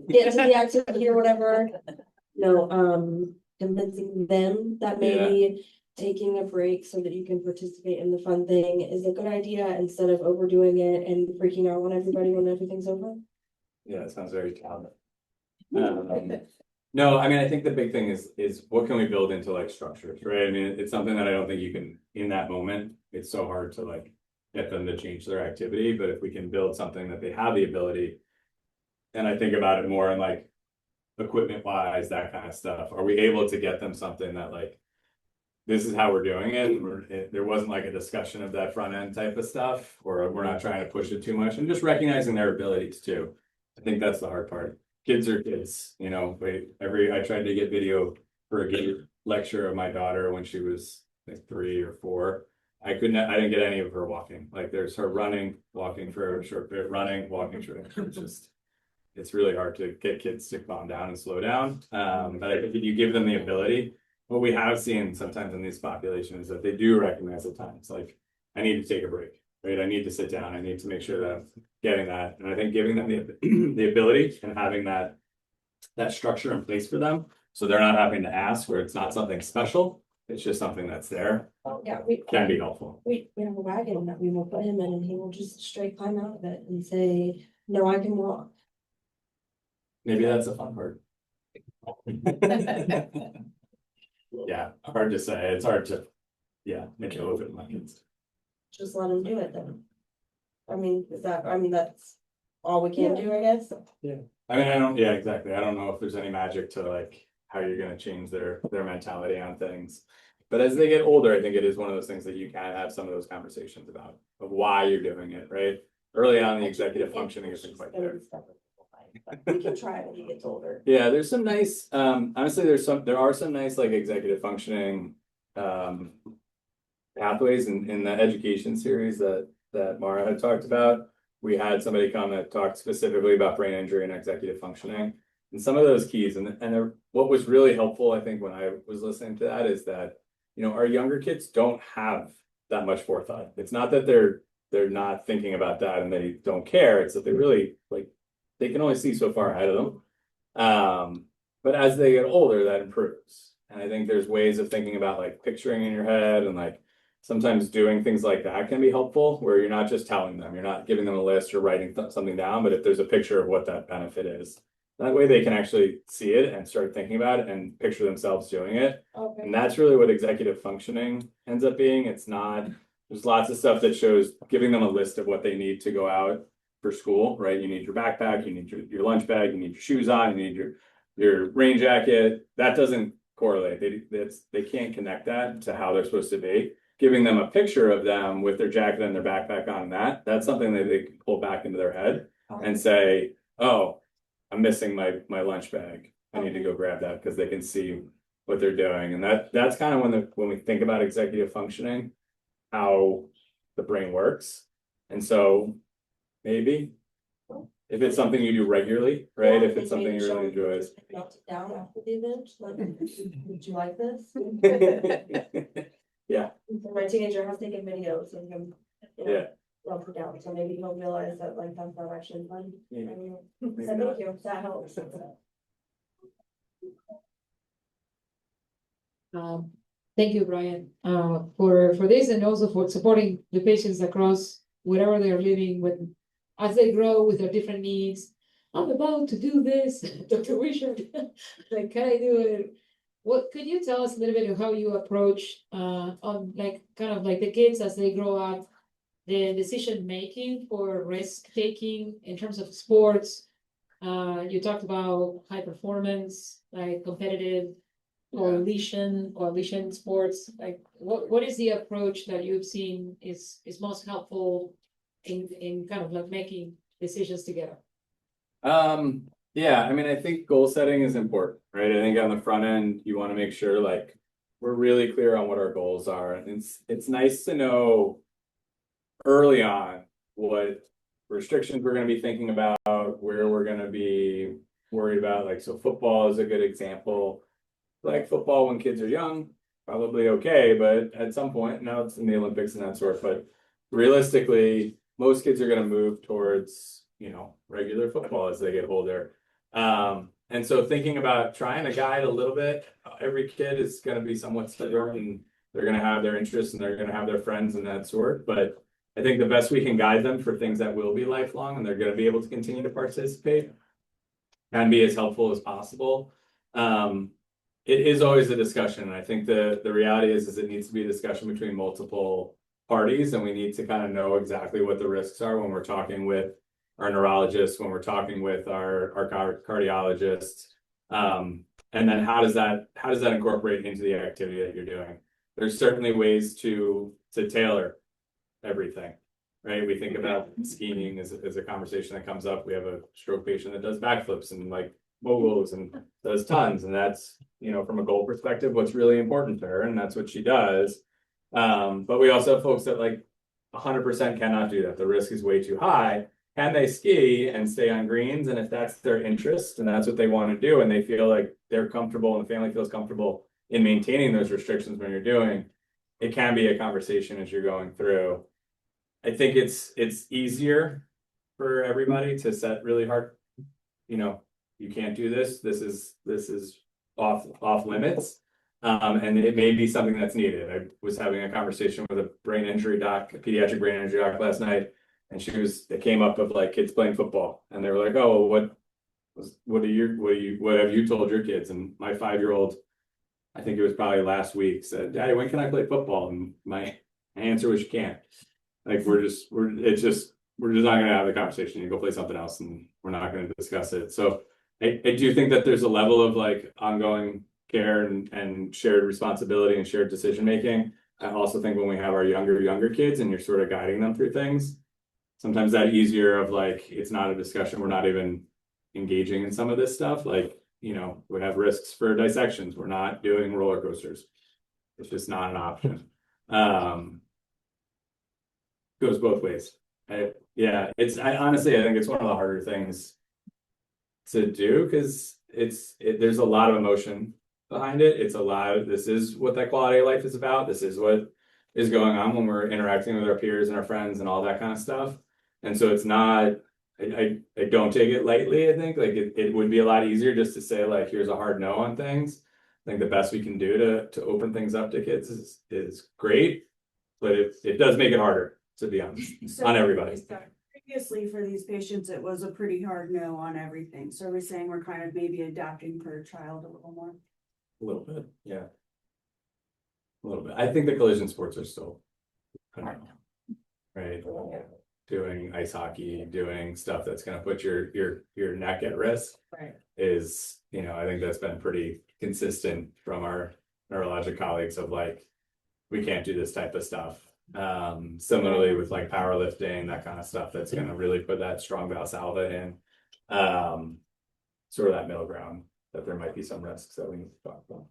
get to the activity or whatever? No, convincing them that maybe taking a break so that you can participate in the fun thing is a good idea instead of overdoing it and freaking out on everybody when everything's over. Yeah, it sounds very childish. No, I mean, I think the big thing is what can we build into like structures, right? I mean, it's something that I don't think you can in that moment. It's so hard to like get them to change their activity, but if we can build something that they have the ability, and I think about it more in like equipment wise, that kind of stuff. Are we able to get them something that like this is how we're doing it? There wasn't like a discussion of that front end type of stuff, or we're not trying to push it too much, and just recognizing their abilities too. I think that's the hard part. Kids are kids, you know. I tried to get video for a gait lecture of my daughter when she was like 3 or 4. I didn't get any of her walking. Like there's her running, walking for a short bit, running, walking short. It's really hard to get kids to calm down and slow down. But I think if you give them the ability, what we have seen sometimes in these populations is that they do recognize at times, like, I need to take a break, right? I need to sit down. I need to make sure that I'm getting that. And I think giving them the ability and having that structure in place for them, so they're not having to ask, where it's not something special, it's just something that's there, Yeah, can be helpful. we have a wagon that we will put him in and he will just straight climb out of it and say, no, I can walk. Maybe that's a fun part. Yeah, hard to say. It's hard to, make it open my kids. Just let him do it then. I mean, that's all we can do, I guess. I mean, exactly. I don't know if there's any magic to like how you're gonna change their mentality on things. But as they get older, I think it is one of those things that you can have some of those conversations about of why you're doing it, right? Early on, the executive functioning isn't quite there. We can try when he gets older. Yeah, there's some nice, honestly, there are some nice like executive functioning pathways in the education series that Mara had talked about. We had somebody come that talked specifically about brain injury and executive functioning, and some of those keys. And what was really helpful, I think, when I was listening to that is that, you know, our younger kids don't have that much forethought. It's not that they're not thinking about that and they don't care. It's that they really like, they can only see so far ahead of them. But as they get older, that improves. And I think there's ways of thinking about like picturing in your head, and like sometimes doing things like that can be helpful, where you're not just telling them, you're not giving them a list or writing something down, but if there's a picture of what that benefit is, that way they can actually see it and start thinking about it and picture themselves doing it. Okay. And that's really what executive functioning ends up being. It's not, there's lots of stuff that shows giving them a list of what they need to go out for school, right? You need your backpack, you need your lunch bag, you need your shoes on, you need your rain jacket. That doesn't correlate. They can't connect that to how they're supposed to be. Giving them a picture of them with their jacket and their backpack on, that's something that they can pull back into their head and say, oh, I'm missing my lunch bag. I need to go grab that, because they can see what they're doing. And that's kind of when we think about executive functioning, how the brain works. And so maybe if it's something you do regularly, right? If it's something you really enjoy. Melt it down after the event, like, would you like this? Yeah. My teenager has taken videos of him, you know, Yeah. melt it down, so maybe he'll realize that like that's not actually fun. Yeah. I mean, so thank you, that helps. Thank you, Brian, for this, and also for supporting the patients across wherever they are living with, as they grow with their different needs. I'm about to do this, Dr. Wishart, like, can I do it? What could you tell us a little bit of how you approach on like kind of like the kids as they grow up, the decision making for risk taking in terms of sports? You talked about high performance, like competitive coalition sports. Like what is the approach that you've seen is most helpful in kind of like making decisions together? Yeah, I mean, I think goal setting is important, right? I think on the front end, you want to make sure like we're really clear on what our goals are. And it's nice to know early on what restrictions we're going to be thinking about, where we're going to be worried about. Like, so football is a good example. Like football when kids are young, probably okay, but at some point, now it's in the Olympics and that sort, but realistically, most kids are going to move towards, you know, regular football as they get older. And so thinking about trying to guide a little bit, every kid is going to be somewhat different, and they're going to have their interests and they're going to have their friends and that sort. But I think the best we can guide them for things that will be lifelong and they're going to be able to continue to participate. can be as helpful as possible. It is always a discussion, and I think the reality is it needs to be a discussion between multiple parties, and we need to kind of know exactly what the risks are when we're talking with our neurologists, when we're talking with our cardiologists, and then how does that incorporate into the activity that you're doing? There's certainly ways to tailor everything, right? We think about skiing as a conversation that comes up. We have a stroke patient that does backflips and like moguls and does tons, and that's, you know, from a goal perspective, what's really important to her, and that's what she does. But we also have folks that like 100% cannot do that. The risk is way too high. Can they ski and stay on greens? And if that's their interest and that's what they want to do, and they feel like they're comfortable and the family feels comfortable in maintaining those restrictions when you're doing, it can be a conversation as you're going through. I think it's easier for everybody to set really hard, you know, you can't do this. This is off limits. And it may be something that's needed. I was having a conversation with a brain injury doc, a pediatric brain injury doc last night, and it came up of like kids playing football, and they were like, "Oh, what have you told your kids?" And my 5-year-old, I think it was probably last week, said, "Daddy, when can I play football?" And my answer was, "You can't. Like we're just not going to have the conversation. You go play something else, and we're not going to discuss it." So I do think that there's a level of like ongoing care and shared responsibility and shared decision making. I also think when we have our younger kids and you're sort of guiding them through things, sometimes that easier of like, it's not a discussion, we're not even engaging in some of this stuff. Like, you know, we have risks for dissections, we're not doing roller coasters. It's just not an option. Goes both ways. I honestly, I think it's one of the harder things to do because there's a lot of emotion behind it. This is what that quality of life is about. This is what is going on when we're interacting with our peers and our friends and all that kind of stuff. And so it's not, I don't take it lightly. I think like it would be a lot easier just to say like, here's a hard no on things. I think the best we can do to open things up to kids is great, but it does make it harder, to be honest, on everybody. Previously for these patients, it was a pretty hard no on everything. So we're saying we're kind of maybe adapting per child a little more. A little bit, yeah. A little bit. I think the collision sports are still hard, right? Doing ice hockey, doing stuff that's going to put your neck at risk, Right. is, you know, I think that's been pretty consistent from our neurologic colleagues of like, we can't do this type of stuff. Similarly with like powerlifting, that kind of stuff that's going to really put that strong Valsalva in, sort of that middle ground, that there might be some risks that we need to talk about.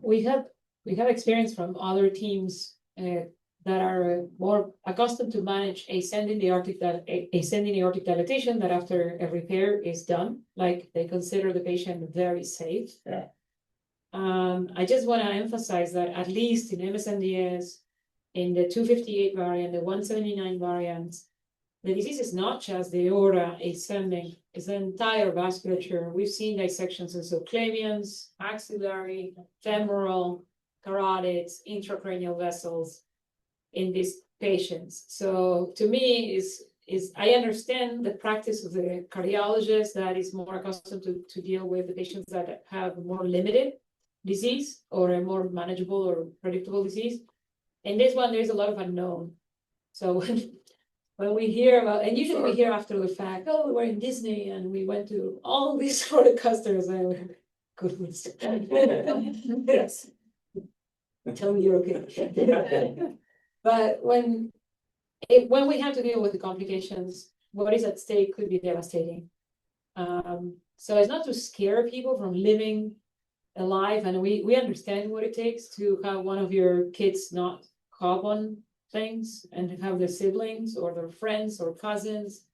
We have experience from other teams that are more accustomed to manage ascending aortic dilatation that after a repair is done, like they consider the patient very safe. Yeah. I just want to emphasize that at least in MSMDS, in the 258 variant, the 179 variants, the disease is not just the aorta ascending, it's the entire vasculature. We've seen dissections in subclavians, axillary, femoral, carotids, intracranial vessels in these patients. So to me, I understand the practice of the cardiologist that is more accustomed to deal with the patients that have more limited disease or a more manageable or predictable disease. In this one, there's a lot of unknown. So when we hear about, and usually we hear after the fact, oh, we were in Disney and we went to all these roller coasters. And goodness. Yes. Tell me you're okay. But when we have to deal with the complications, what is at stake could be devastating. So it's not to scare people from living a life, and we understand what it takes to have one of your kids not cop on things and have their siblings or their friends or cousins.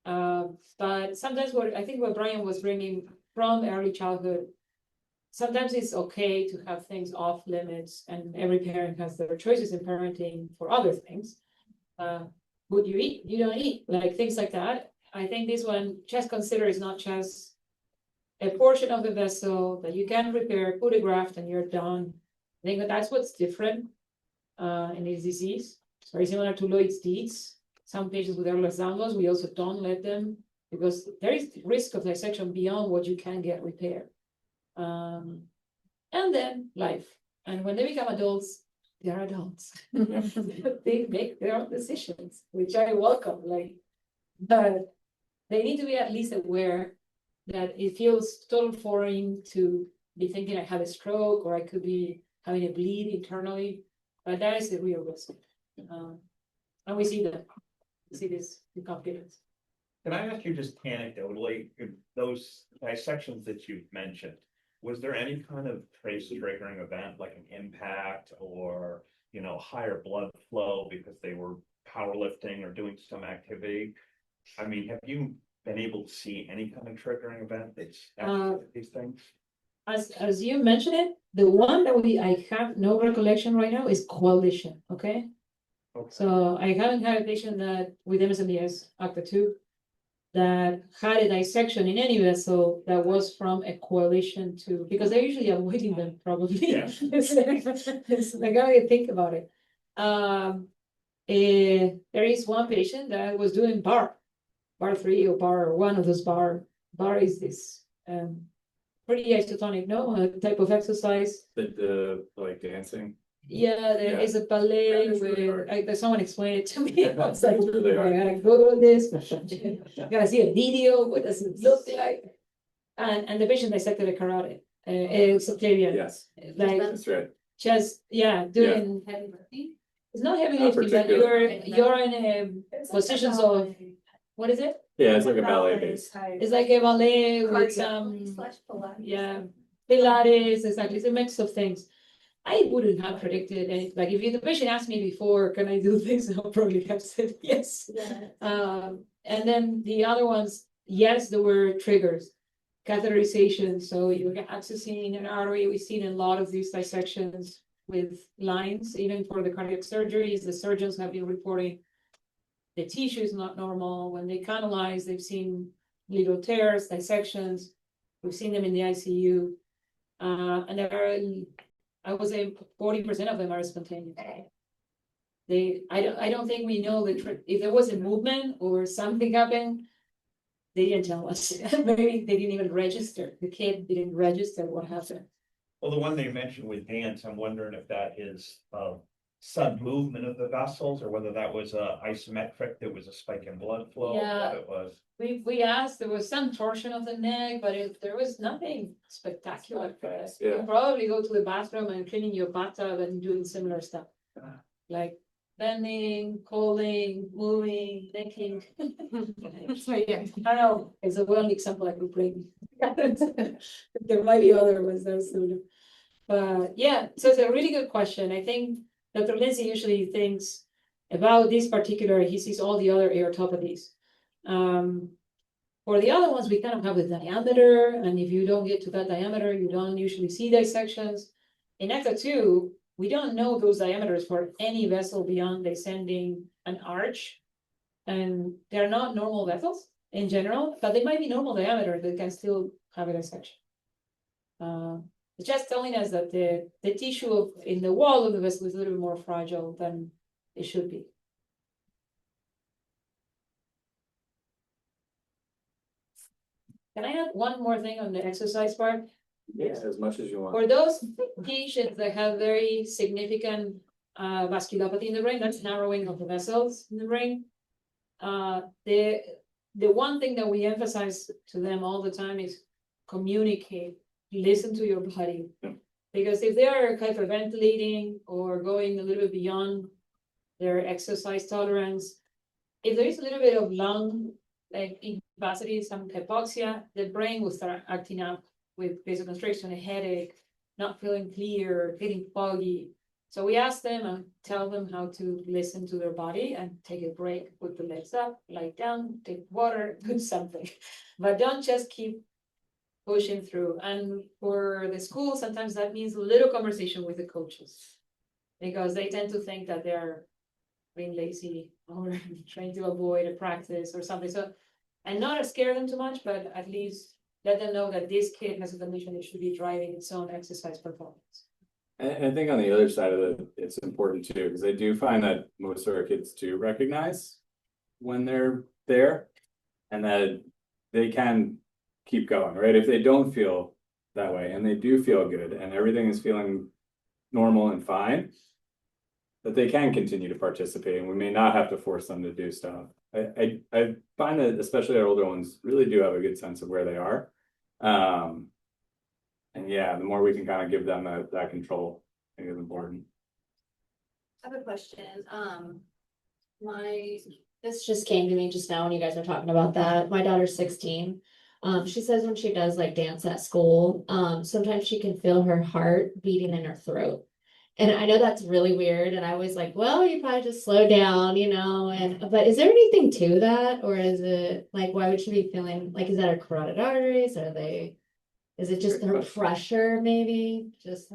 But sometimes what Brian was bringing from early childhood, sometimes it's okay to have things off limits, and every parent has their choices in parenting for other things. Would you eat? You don't eat, like things like that. I think this one, just consider is not just a portion of the vessel that you can repair, put a graft, and you're done. I think that's what's different in this disease. It's very similar to Lloyd's disease. Some patients with Ehlers-Danlos, we also don't let them because there is risk of dissection beyond what you can get repaired. And then life. And when they become adults, they are adults. They make their own decisions, which I welcome. But they need to be at least aware that it feels total foreign to be thinking I have a stroke or I could be having a bleed internally. But that is the real risk. And we see that. We see this in confidence. Can I ask you just anecdotally, those dissections that you've mentioned, was there any kind of trace triggering event like an impact or, higher blood flow because they were powerlifting or doing some activity? I mean, have you been able to see any kind of triggering event that's these things? As you mentioned it, the one that I have no recollection right now is coalition, okay? Okay. So I haven't had a patient that with MSMDS ACTA2 that had a dissection in any vessel that was from a coalition to, because they're usually avoiding them probably. Yeah. It's like, I gotta think about it. There is one patient that was doing bar 3 or bar, one of those bar is this pretty isotonic, no, type of exercise. The like dancing. Yeah, there Yeah. is a ballet That's really where someone explained it to me. I was like, Really hard. I gotta Google this. I gotta see a video. What does it look like? And the patient dissected a carotid, subclavian. Yes, Like that's right. just doing Heavy lifting? it's not heavy Not lifting, but particularly. you're in a positions of what is it? Yeah, it's like a ballet base. It's like a ballet with some yeah, Pilates, exactly. It's a mix of things. I wouldn't have predicted any, like if the patient asked me before, can I do this? I'll probably have said yes. And then the other ones, yes, there were triggers. Catheterization, so you're accessing an artery. We've seen a lot of these dissections with lines, even for the cardiac surgeries. The surgeons have been reporting the tissue is not normal. When they canalize, they've seen little tears, dissections. We've seen them in the ICU. And there are, I would say 40% of them are spontaneous. I don't think we know if there was a movement or something happened, they didn't tell us. Maybe they didn't even register. The kid didn't register what happened. Well, the one they mentioned with dance, I'm wondering if that is sudden movement of the vessels or whether that was isometric, there was a spike in blood flow, Yeah. what it was. We asked, there was some torsion of the neck, but there was nothing spectacular for us. Yeah. You probably go to the bathroom and cleaning your bathtub and doing similar stuff. Like bending, calling, moving, necking. So yeah, I don't know, it's a one example I could bring. There might be other ones that similar. But yeah, so it's a really good question. I think Dr. Lindsay usually thinks about this particular, he sees all the other aortopathies. For the other ones, we kind of have the diameter, and if you don't get to that diameter, you don't usually see dissections. In ACTA2, we don't know those diameters for any vessel beyond descending an arch, and they're not normal vessels in general, but they might be normal diameter that can still have a dissection. It's just telling us that the tissue in the wall of the vessel is a little bit more fragile than it should be. Can I add one more thing on the exercise part? Yeah, as much as you want. For those patients that have very significant vasculopathy in the brain, that's narrowing of the vessels in the brain. The one thing that we emphasize to them all the time is communicate, listen to your body. Because if they are hyperventilating or going a little bit beyond their exercise tolerance, if there is a little bit of lung like incapacity, some hypoxia, the brain will start acting up with vasoconstriction, a headache, not feeling clear, getting foggy. So we ask them and tell them how to listen to their body and take a break, put the legs up, lie down, take water, do something. But don't just keep pushing through. And for the school, sometimes that means a little conversation with the coaches, because they tend to think that they're being lazy or trying to avoid a practice or something. So, and not scare them too much, but at least let them know that this kid has a condition that should be driving its own exercise performance. And I think on the other side of it, it's important too, because I do find that most of our kids do recognize when they're there, and that they can keep going, right? If they don't feel that way and they do feel good and everything is feeling normal and fine, that they can continue to participate, and we may not have to force them to do stuff. I find that especially our older ones really do have a good sense of where they are. And yeah, the more we can kind of give them that control, I think is important. I have a question. This just came to me just now when you guys were talking about that. My daughter's 16. She says when she does like dance at school, sometimes she can feel her heart beating in her throat. And I know that's really weird. And I was like, well, you probably just slow down, but is there anything to that? Or is it like, why would she be feeling like, is that her carotid arteries? Is it just her pressure maybe? Just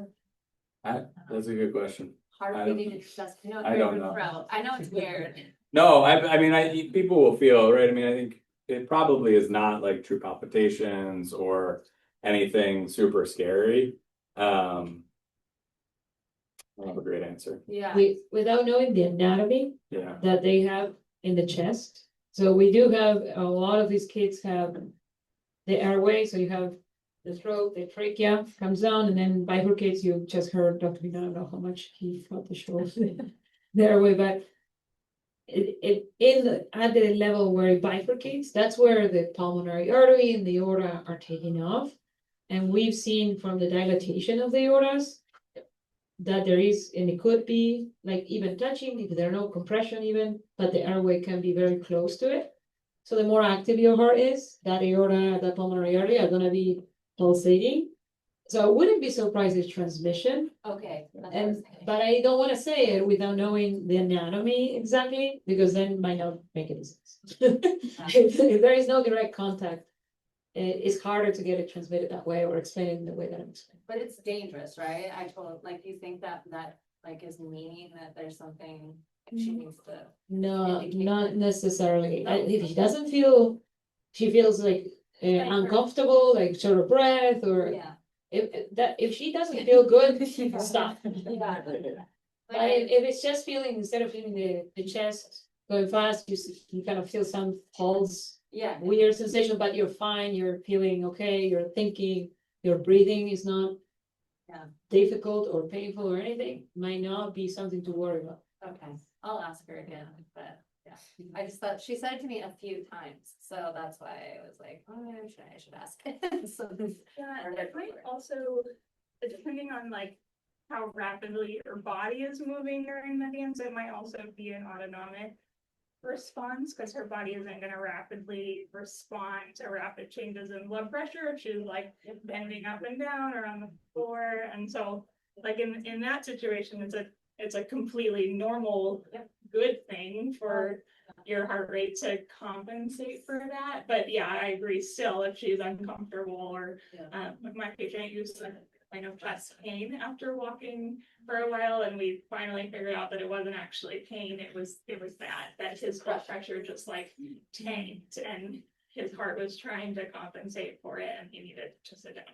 That's a good question. heart beating in her chest. I don't know. Throat. I know it's weird. No, I mean, people will feel, right? I mean, I think it probably is not like true palpitations or anything super scary. I don't have a great answer. Yeah. Without knowing the anatomy Yeah. that they have in the chest. So we do have, a lot of these kids have the airway, so you have the throat, the trachea comes down and then bifurcates. You just heard Dr. I don't know how much he felt the show the airway, but at the level where it bifurcates, that's where the pulmonary artery and the aorta are taking off. And we've seen from the dilatation of the aortas that there is, and it could be like even touching, if there are no compression even, but the airway can be very close to it. So the more active your heart is, that aorta, that pulmonary artery are gonna be pulsating. So I wouldn't be surprised if transmission. Okay. That's what I was And thinking. but I don't want to say it without knowing the anatomy exactly, because then it might not make any sense. If there is no direct contact, it's harder to get it transmitted that way or explain it in the way that I'm explaining. But it's dangerous, right? You think that like is meaning that there's something she needs to. No, Indicate not that. necessarily. No. If she doesn't feel, she feels like uncomfortable, like short of breath, or Yeah. if she doesn't feel good, stop. Yeah. But if it's just feeling, instead of feeling the chest going fast, you kind of feel some pulse, Yeah. weird sensation, but you're fine, you're feeling okay, you're thinking, your breathing is not Yeah. difficult or painful or anything, might not be something to worry about. Okay, I'll ask her again, but yeah, I just thought, she said it to me a few times, so that's why I was like, oh, I should ask. So Yeah, it might also, depending on like how rapidly your body is moving during the dance, it might also be an autonomic response, because her body isn't gonna rapidly respond to rapid changes in blood pressure if she's like bending up and down or on the floor. And so like in that situation, it's a completely normal, good thing for your heart rate to compensate for that. But yeah, I agree still, if she's uncomfortable or my patient used to kind of chest pain after walking for a while, and we finally figured out that it wasn't actually pain, it was that his blood pressure just like tanked and his heart was trying to compensate for it and he needed to sit down.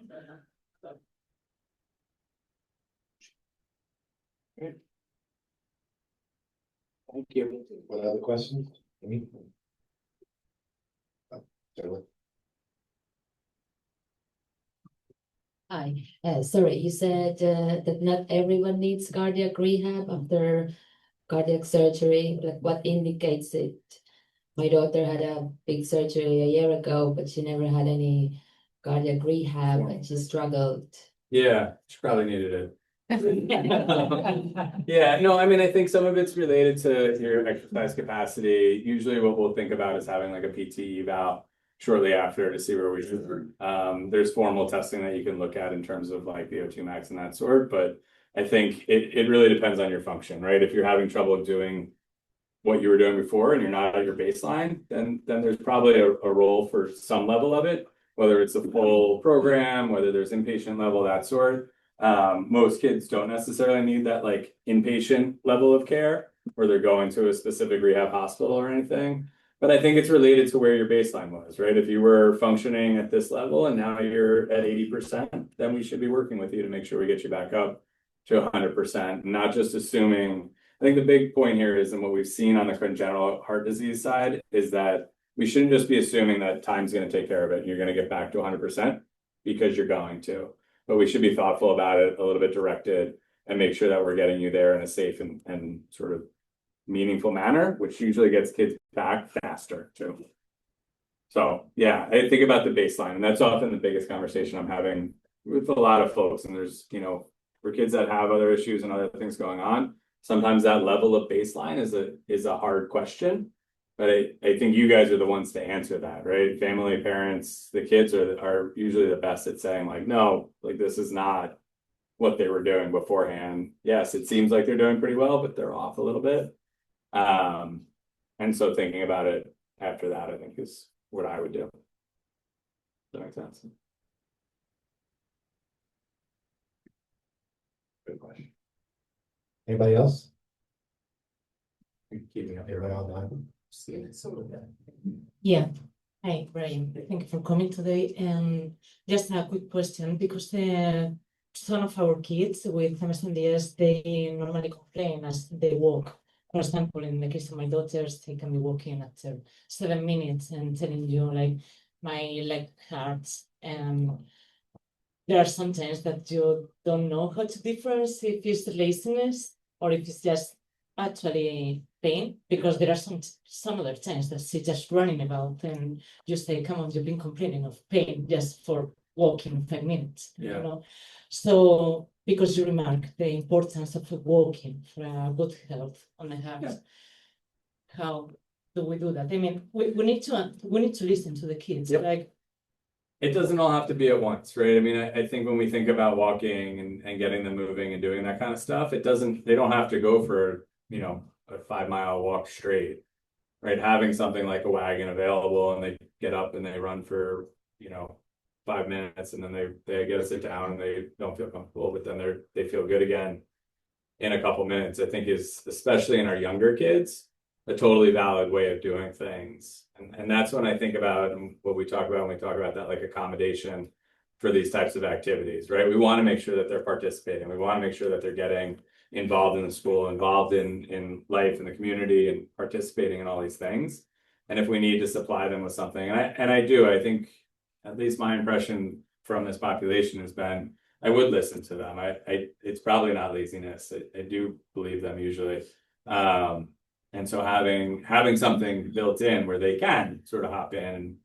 Thank you. What other questions? Amy? Sorry. Hi, sorry, you said that not everyone needs cardiac rehab after cardiac surgery. Like, what indicates it? My daughter had a big surgery a year ago, but she never had any cardiac rehab and she struggled. Yeah, she probably needed it. Yeah, no, I mean, I think some of it's related to your exercise capacity. Usually what we'll think about is having like a PT eval shortly after to see where we should. There's formal testing that you can look at in terms of like VO2 max and that sort, but I think it really depends on your function, right? If you're having trouble doing what you were doing before and you're not at your baseline, then there's probably a role for some level of it, whether it's a full program, whether there's inpatient level, that sort. Most kids don't necessarily need that like inpatient level of care where they're going to a specific rehab hospital or anything. But I think it's related to where your baseline was, right? If you were functioning at this level and now you're at 80%, then we should be working with you to make sure we get you back up to 100%, not just assuming. I think the big point here is, and what we've seen on the congenital heart disease side, is that we shouldn't just be assuming that time's going to take care of it and you're going to get back to 100% because you're going to. But we should be thoughtful about it, a little bit directed, and make sure that we're getting you there in a safe and sort of meaningful manner, which usually gets kids back faster too. So yeah, I think about the baseline, and that's often the biggest conversation I'm having with a lot of folks. And there's, you know, for kids that have other issues and other things going on, sometimes that level of baseline is a hard question. But I think you guys are the ones to answer that, right? Family, parents, the kids are usually the best at saying like, no, like this is not what they were doing beforehand. Yes, it seems like they're doing pretty well, but they're off a little bit. And so thinking about it after that, I think is what I would do. Does that make sense? Good question. Anybody else? Keeping up Everybody here. online? Yeah. Hi, Brian. Thank you for coming today. And just a quick question, because some of our kids with MSMDS, they normally complain as they walk. For example, in the case of my daughters, they can be walking after 7 minutes and telling you like my leg hurts. And there are some times that you don't know how to difference if it's laziness or if it's just actually pain, because there are some other times that she's just running about and you say, come on, you've been complaining of pain just for walking 5 minutes, Yeah. you know. So because you remark the importance of walking for good health on the heart, Yeah. how do we do that? I mean, we need to listen to the kids. Yep. Like, It doesn't all have to be at once, right? I mean, I think when we think about walking and getting them moving and doing that kind of stuff, they don't have to go for, you know, a 5-mile walk straight, right? Having something like a wagon available and they get up and they run for, you know, 5 minutes and then they get to sit down and they don't feel comfortable, but then they feel good again in a couple minutes, I think is, especially in our younger kids, a totally valid way of doing things. And that's when I think about what we talk about when we talk about that, like accommodation for these types of activities, right? We want to make sure that they're participating. We want to make sure that they're getting involved in the school, involved in life in the community and participating in all these things. And if we need to supply them with something, and I think at least my impression from this population has been, I would listen to them. It's probably not laziness. I do believe them usually. And so having something built in where they can sort of hop in and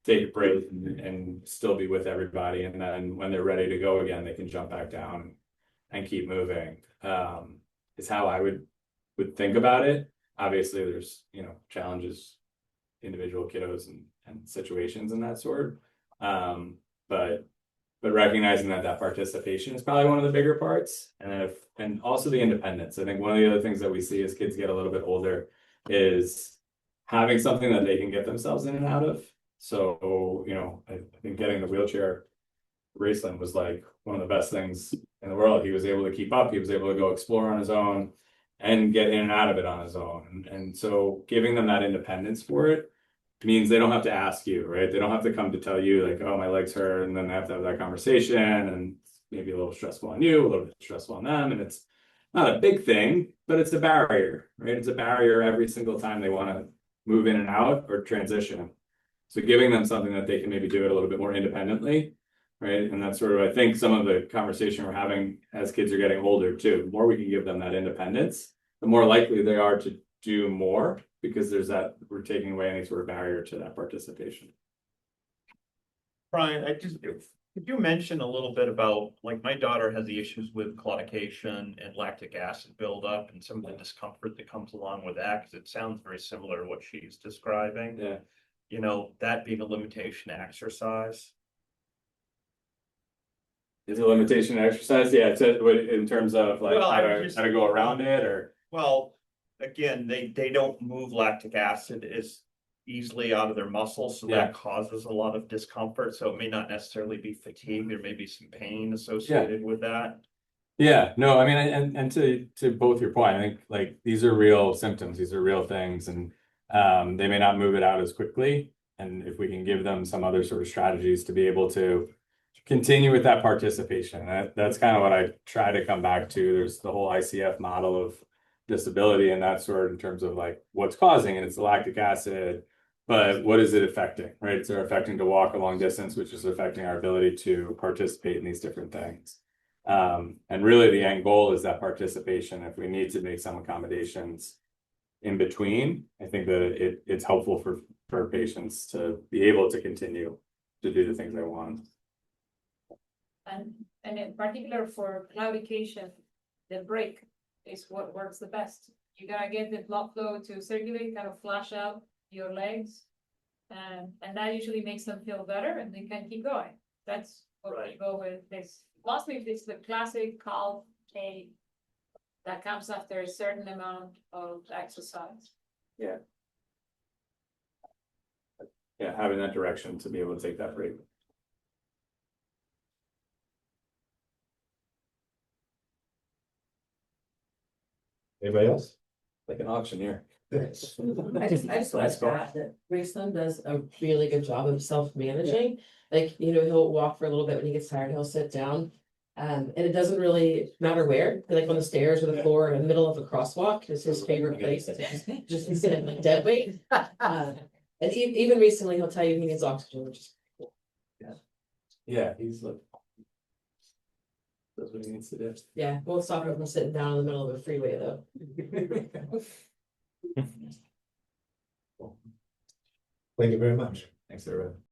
take a break and still be with everybody. And then when they're ready to go again, they can jump back down and keep moving, is how I would think about it. Obviously there's, you know, challenges, individual kiddos and situations and that sort. But recognizing that participation is probably one of the bigger parts, and also the independence. I think one of the other things that we see as kids get a little bit older is having something that they can get themselves in and out of. So, you know, I think getting the wheelchair Raceland was like one of the best things in the world. He was able to keep up. He was able to go explore on his own and get in and out of it on his own. And so giving them that independence for it means they don't have to ask you, right? They don't have to come to tell you like, oh, my legs hurt. And then they have to have that conversation, and maybe a little stressful on you, a little bit stressful on them. And it's not a big thing, but it's a barrier, right? It's a barrier every single time they want to move in and out or transition. So giving them something that they can maybe do it a little bit more independently, right? And that's sort of, I think, some of the conversation we're having as kids are getting older too. The more we can give them that independence, the more likely they are to do more, because we're taking away any sort of barrier to that participation. Brian, could you mention a little bit about, like, my daughter has the issues with claudication and lactic acid buildup and some of the discomfort that comes along with that, because it sounds very similar to what she's describing. Yeah. You know, that being a limitation to exercise. Is a limitation to exercise? Yeah, in terms of like Well, how I was to go around it, or Well, again, they don't move lactic acid as easily out of their muscles, so that causes a lot of discomfort. So it may not necessarily be fatigue. There may be some pain associated with that. yeah, no, I mean, and to both your point, I think like these are real symptoms, these are real things, and they may not move it out as quickly. And if we can give them some other sort of strategies to be able to continue with that participation, that's kind of what I try to come back to. There's the whole ICF model of disability and that sort in terms of like what's causing it. It's the lactic acid, But what is it affecting, right? They're affecting to walk a long distance, which is affecting our ability to participate in these different things. And really the end goal is that participation. If we need to make some accommodations in between, I think that it's helpful for patients to be able to continue to do the things they want. And in particular for claudication, the brake is what works the best. You gotta get the blood flow to circulate, kind of flush out your legs. And that usually makes them feel better and they can keep going. That's what we go with this. Mostly it's the classic calf pain that comes after a certain amount of exercise. Yeah, having that direction to be able to take that break. Anybody else? Like an auctioneer. I just want Nice to call. add that my son does a really good job of self-managing. Like, he'll walk for a little bit when he gets tired, he'll sit down. And it doesn't really matter where, like on the stairs or the floor or in the middle of a crosswalk is his favorite place to just sit in like dead weight. And even recently, he'll tell you he needs oxygen, which is cool. Yeah, he's like. That's what he needs to do. Yeah, won't stop him from sitting down in the middle of a freeway though. Thank you very much. Thanks, everybody.